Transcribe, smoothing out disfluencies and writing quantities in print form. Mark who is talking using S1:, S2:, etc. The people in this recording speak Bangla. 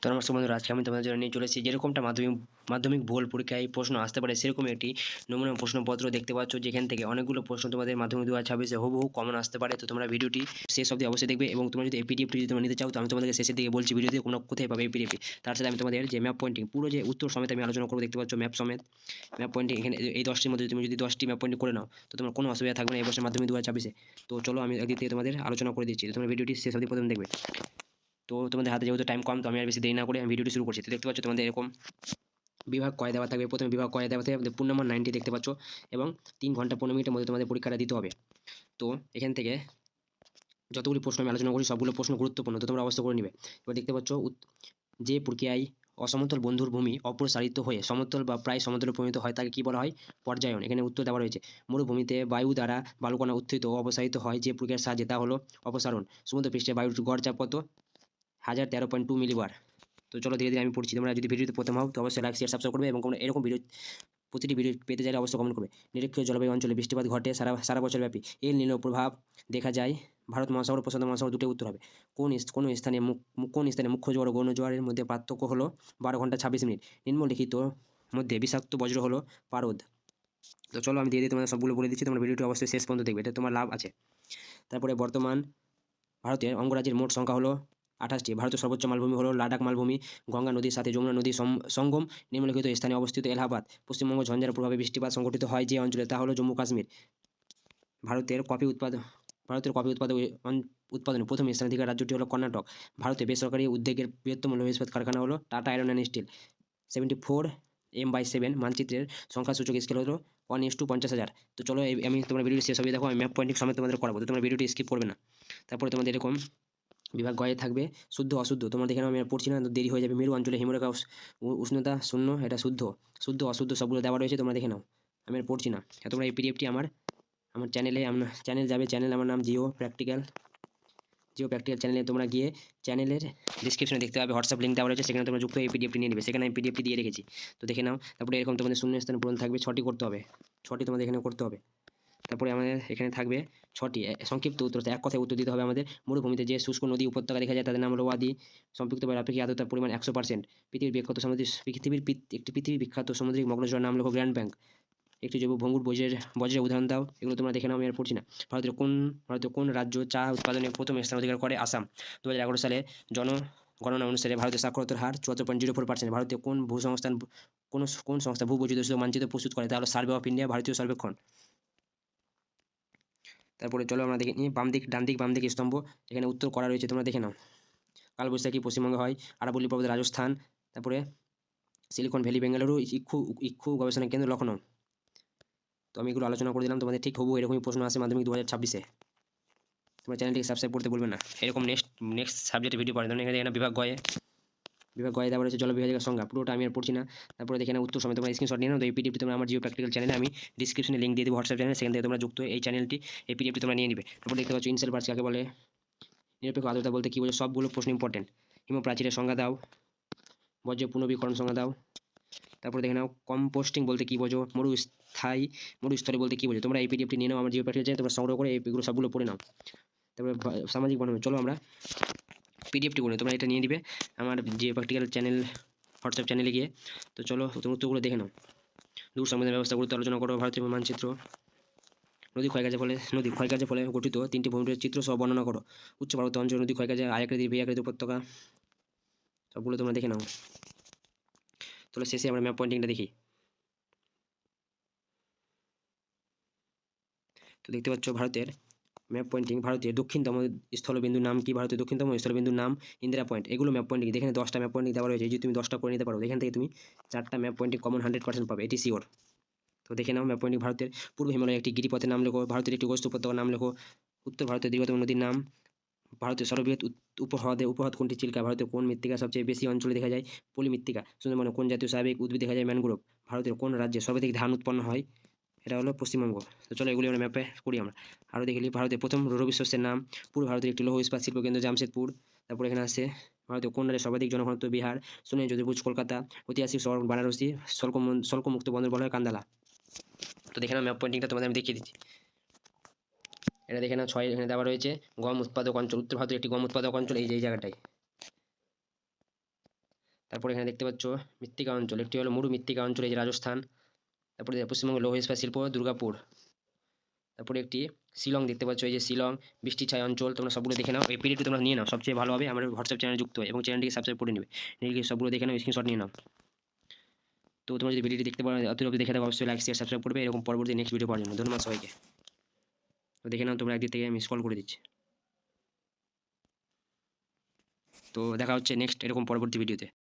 S1: তো নমস্কার বন্ধুরা, আজকে আমি তোমাদের জন্য নিয়ে চলে এসেছি যেরকমটা মাধ্যমিক ভূগোল পরীক্ষায় প্রশ্ন আসতে পারে সেরকম একটি নমুনা প্রশ্নপত্র দেখতে পাচ্ছ, যেখান থেকে অনেকগুলো প্রশ্ন তোমাদের মাধ্যমিক 2026-এ হুবহু কমন আসতে পারে। তো তোমরা ভিডিওটি শেষ অবধি অবশ্যই দেখবে, এবং তোমরা যদি এই পিডিএফটি যদি তোমরা নিতে চাও তো আমি তোমাদেরকে শেষের দিকে বলছি ভিডিওতে কোনো কোথায় পাবে এই পিডিএফটি। তার সাথে আমি তোমাদের যে ম্যাপ পয়েন্টিং পুরো যে উত্তর সমেত আমি আলোচনা করবো, দেখতে পাচ্ছ ম্যাপ সমেত ম্যাপ পয়েন্টিং। এখানে এই 10টির মধ্যে তুমি যদি 10টি ম্যাপ পয়েন্টিং করে নাও তো তোমার কোনো অসুবিধা থাকবে না এই বছর মাধ্যমিক 2026-এ। তো চলো আমি একদিক থেকে তোমাদের আলোচনা করে দিচ্ছি, তো তোমরা ভিডিওটি শেষ অবধি প্রথম দেখবে। তো তোমাদের হাতে যেহেতু টাইম কম, তো আমি আর বেশি দেরি না করে আমি ভিডিওটি শুরু করছি। তো দেখতে পাচ্ছ তোমাদের এরকম বিভাগ কয় দেওয়া থাকবে। প্রথমে বিভাগ কয় দেওয়া থাকবে, পূর্ণ নাম্বার 90 দেখতে পাচ্ছ, এবং 3 ঘন্টা 15 মিনিটের মধ্যে তোমাদের পরীক্ষাটা দিতে হবে। তো এখান থেকে যতগুলি প্রশ্ন আমি আলোচনা করি সবগুলো প্রশ্ন গুরুত্বপূর্ণ, তো তোমরা অবশ্যই করে নিবে। এবার দেখতে পাচ্ছ যে প্রক্রিয়ায় অসমতল বন্ধুর ভূমি অপসারিত হয়ে সমতল বা প্রায় সমতলে পরিণত হয় তাকে কি বলা হয়? পর্যায়ন। এখানে উত্তর দেওয়া রয়েছে। মরুভূমিতে বায়ু দ্বারা বালুকণা উত্থিত ও অপসারিত হয় যে প্রক্রিয়ার সাহায্যে তা হলো অপসারণ। সমুদ্রপৃষ্ঠে বায়ুর গড় চাপ কত? 1013.2 মিলিবার। তো চলো ধীরে ধীরে আমি পড়ছি। তোমরা যদি ভিডিওতে প্রথম হও তো অবশ্যই লাইক শেয়ার সাবস্ক্রাইব করবে, এবং তোমরা এরকম ভিডিও প্রতিটি ভিডিও পেতে চাইলে অবশ্যই কমেন্ট করবে। নিরক্ষীয় জলবায়ু অঞ্চলে বৃষ্টিপাত ঘটে সারা সারা বছর ব্যাপী। এর নীল প্রভাব দেখা যায় ভারত মহাসাগর প্রশান্ত মহাসাগর, দুটোই উত্তর হবে। কোন স্থানে মুখ্য জোয়ার ও গৌণ জোয়ারের মধ্যে পার্থক্য হলো 12 ঘন্টা 26 মিনিট। নিম্নলিখিত মধ্যে বিষাক্ত বজ্র হলো পারদ। তো চলো আমি দিয়ে তোমাদের সবগুলো বলে দিচ্ছি, তোমরা ভিডিওটি অবশ্যই শেষ পর্যন্ত দেখবে, এটা তোমার লাভ আছে। তারপরে বর্তমান ভারতের অঙ্গরাজ্যের মোট সংখ্যা হলো 28টি। ভারতের সর্বোচ্চ মালভূমি হলো লাদাখ মালভূমি। গঙ্গা নদীর সাথে যমুনা নদী সঙ্গম নিম্নলিখিত স্থানে অবস্থিত এলাহাবাদ। পশ্চিমবঙ্গ ঝঞ্ঝার প্রভাবে বৃষ্টিপাত সংঘটিত হয় যে অঞ্চলে তা হলো জম্মু কাশ্মীর। ভারতের কফি উৎপাদনে প্রথম স্থানাধিকার রাজ্যটি হলো কর্ণাটক। ভারতে বেসরকারি উদ্যোগের বৃহত্তম লৌহ ইস্পাত কারখানা হলো tata iron and still. 74 M/7 মানচিত্রের সংখ্যাসূচক স্কেল হলো 1:50,000। তো চলো আমি তোমার ভিডিওটি শেষ হবে, দেখো আমি ম্যাপ পয়েন্টিং সমেত তোমাদের করাবো, তো তোমার ভিডিওটি স্কিপ করবে না। তারপরে তোমাদের এরকম বিভাগ গয়ে থাকবে শুদ্ধ অশুদ্ধ। তোমরা দেখে নাও, আমি আর পড়ছি না, তো দেরি হয়ে যাবে। মেরু অঞ্চলে হিমরেখা উষ্ণতা 0, এটা শুদ্ধ। শুদ্ধ অশুদ্ধ সবগুলো দেওয়া রয়েছে, তোমরা দেখে নাও, আমি আর পড়ছি না। তোমরা এই পিডিএফটি আমার চ্যানেলে চ্যানেল যাবে, চ্যানেল আমার নাম জিও প্র্যাকটিক্যাল চ্যানেলে তোমরা গিয়ে চ্যানেলের ডিসক্রিপশনে দেখতে পাবে হোয়াটসঅ্যাপ লিঙ্ক দেওয়া রয়েছে, সেখানে তোমরা যুক্ত হয়ে এই পিডিএফটি নিয়ে নেবে। সেখানে আমি পিডিএফটি দিয়ে রেখেছি, তো দেখে নাও। তারপরে এরকম তোমাদের শূন্য স্থান পূরণ থাকবে, 6টি করতে হবে, 6টি তোমাদের এখানে করতে হবে। তারপরে আমাদের এখানে থাকবে 6টি সংক্ষিপ্ত উত্তর, এক কথায় উত্তর দিতে হবে আমাদের। মরুভূমিতে যে শুষ্ক নদী উপত্যকা দেখা যায় তাদের নাম হলো ওয়াদি। সম্পৃক্ত বা আপেক্ষিক আর্দ্রতার পরিমাণ 100%। পৃথিবীর বিখ্যাত সামুদ্রিক মগ্নজোড়ার নাম লেখো গ্র্যান্ড ব্যাংক। একটি জৈব ভঙ্গুর বজ্রের উদাহরণ দাও। এগুলো তোমরা দেখে নাও, আমি আর পড়ছি না। ভারতের কোন রাজ্য চা উৎপাদনে প্রথম স্থান অধিকার করে? আসাম। 2011 সালে জনগণনা অনুসারে ভারতের সাক্ষরতার হার 74.04%। ভারতীয় কোন সংস্থা ভূবৈচিত্র্য মানচিত্র প্রস্তুত করে? তা হলো সার্ভে অফ ইন্ডিয়া, ভারতীয় সর্বেক্ষণ। তারপরে চলো আমরা দেখে নিই ডান দিক স্তম্ভ, এখানে উত্তর করা রয়েছে, তোমরা দেখে নাও। কালবৈশাখী পশ্চিমবঙ্গে হয়। আরাবল্লী পর্বত রাজস্থান। তারপরে সিলিকন ভ্যালি বেঙ্গালুরু। ইক্ষু গবেষণা কেন্দ্র লখনৌ। তো আমি এগুলো আলোচনা করে দিলাম, তোমাদের ঠিক হবু এরকমই প্রশ্ন আসে মাধ্যমিক 2026-এ। তোমরা চ্যানেলটিকে সাবস্ক্রাইব করতে বলবে না। এরকম নেক্সট সাবজেক্টের ভিডিও পাওয়ার জন্য এখানে বিভাগ গয়ে দেওয়া রয়েছে জলবিভাগের সংজ্ঞা, পুরোটা আমি আর পড়ছি না। তারপরে দেখে না উত্তর সময় তোমরা স্ক্রিনশট নিয়ে নাও। তো এই পিডিএফটি তোমরা আমার জিও প্র্যাকটিক্যাল চ্যানেলে আমি ডিসক্রিপশনে লিঙ্ক দিয়ে দেবো, হোয়াটসঅ্যাপ চ্যানেল, সেখান থেকে তোমরা যুক্ত হয়ে এই চ্যানেলটি এই পিডিএফটি তোমরা নিয়ে নিবে। তারপর দেখতে পাচ্ছ ইনসেল বার্স কাকে বলে, নিরপেক্ষ আর্দ্রতা বলতে কি বোঝো, সবগুলো প্রশ্ন ইম্পর্টেন্ট। হিমপ্রাচীরের সংজ্ঞা দাও, বজ্র পুনর্বীকরণ সংজ্ঞা দাও। তারপরে দেখে নাও কম্পোস্টিং বলতে কি বোঝো, মরুস্থলী বলতে কি বোঝো। তোমরা এই পিডিএফটি নিয়ে নাও আমার জিও প্র্যাকটিক্যাল চ্যানেল, তোমরা সংগ্রহ করে এইগুলো সবগুলো পড়ে নাও। তারপরে সামাজিক বনাম, চলো আমরা পিডিএফটি করে তোমরা এটা নিয়ে দিবে আমার জিও প্র্যাকটিক্যাল চ্যানেল হোয়াটসঅ্যাপ চ্যানেলে গিয়ে। তো চলো তুমি উত্তরগুলো দেখে নাও। দূর সংবেদন ব্যবস্থা গুরুত্ব আলোচনা করো, ভারতীয় মানচিত্র। নদী ক্ষয়কার্যের ফলে গঠিত 3টি ভূমির চিত্র সহ বর্ণনা করো। উচ্চ পার্বত্য অঞ্চল নদী ক্ষয়কার্য, আয়াকৃতি ভি-আকৃতি উপত্যকা, সবগুলো তোমরা দেখে নাও। তাহলে শেষে আমরা ম্যাপ পয়েন্টিংটা দেখি। তো দেখতে পাচ্ছ ভারতের ম্যাপ পয়েন্টিং, ভারতের দক্ষিণতম স্থলবিন্দুর নাম কি? ভারতের দক্ষিণতম স্থলবিন্দুর নাম ইন্দিরা পয়েন্ট। এগুলো ম্যাপ পয়েন্টিং, এখানে 10টা ম্যাপ পয়েন্টিং দেওয়া রয়েছে, যদি তুমি 10টা করে নিতে পারো এখান থেকে তুমি 4টা ম্যাপ পয়েন্টিং কমন 100% পাবে, এটি শিওর। তো দেখে নাও ম্যাপ পয়েন্টিং। ভারতের পূর্ব হিমালয়ের একটি গিরিপথের নাম লেখো। ভারতের একটি গোস্ত উপত্যকার নাম লেখো। উত্তর ভারতের দীর্ঘতম নদীর নাম। ভারতের সর্ববৃহৎ উপহ্রদ কোনটি? চিল্কা। ভারতের কোন মৃত্তিকা সবচেয়ে বেশি অঞ্চলে দেখা যায়? পলিমৃত্তিকা। সুন্দরবনে কোন জাতীয় স্বাভাবিক উদ্ভিদ দেখা যায়? ম্যানগ্রোভ। ভারতের কোন রাজ্যে সর্বাধিক ধান উৎপন্ন হয়? এটা হলো পশ্চিমবঙ্গ। তো চলো এগুলি আমরা ম্যাপে করি আমরা। আরও দেখে নিই ভারতের প্রথম রবি শস্যের নাম। পূর্ব ভারতের একটি লৌহ ইস্পাত শিল্প কেন্দ্র জামশেদপুর। তারপর এখানে আছে ভারতের কোন রাজ্যে সর্বাধিক জনঘনত্ব? বিহার। সুনাই জ্যোতির্ভুজ কলকাতা। ঐতিহাসিক শহর বারাণসী। শুল্কমুক্ত বন্দর বলা হয় কান্দালা। তো দেখে নাও ম্যাপ পয়েন্টিংটা তোমাদের আমি দেখিয়ে দিচ্ছি। এটা দেখে নাও 6 এখানে দেওয়া রয়েছে। গম উৎপাদক অঞ্চল, উত্তর ভারতের একটি গম উৎপাদক অঞ্চল এই যে এই জায়গাটায়। তারপরে এখানে দেখতে পাচ্ছ মৃত্তিকা অঞ্চল, একটি হলো মুরু মৃত্তিকা অঞ্চল, এই যে রাজস্থান। তারপরে পশ্চিমবঙ্গের লৌহ ইস্পাত শিল্প দুর্গাপুর। তারপরে একটি শিলং দেখতে পাচ্ছ, এই যে শিলং বৃষ্টি ছায়া অঞ্চল। তোমরা সবগুলো দেখে নাও, এই পিডিএফটি তোমরা নিয়ে নাও, সবচেয়ে ভালো হবে আমার হোয়াটসঅ্যাপ চ্যানেলে যুক্ত হয় এবং চ্যানেলটিকে সাবস্ক্রাইব করে নেবে, নিয়ে সবগুলো দেখে নাও, স্ক্রিনশট নিয়ে নাও। তো তোমরা যদি ভিডিওটি দেখতে পারো অতি দেখে থাকো, অবশ্যই লাইক শেয়ার সাবস্ক্রাইব করবে এরকম পরবর্তী নেক্সট ভিডিও পাওয়ার জন্য। ধন্যবাদ সবাইকে। তো দেখে নাও তোমরা একদিক থেকে আমি স্ক্রল করে দিচ্ছি। তো দেখা হচ্ছে নেক্সট এরকম পরবর্তী ভিডিওতে।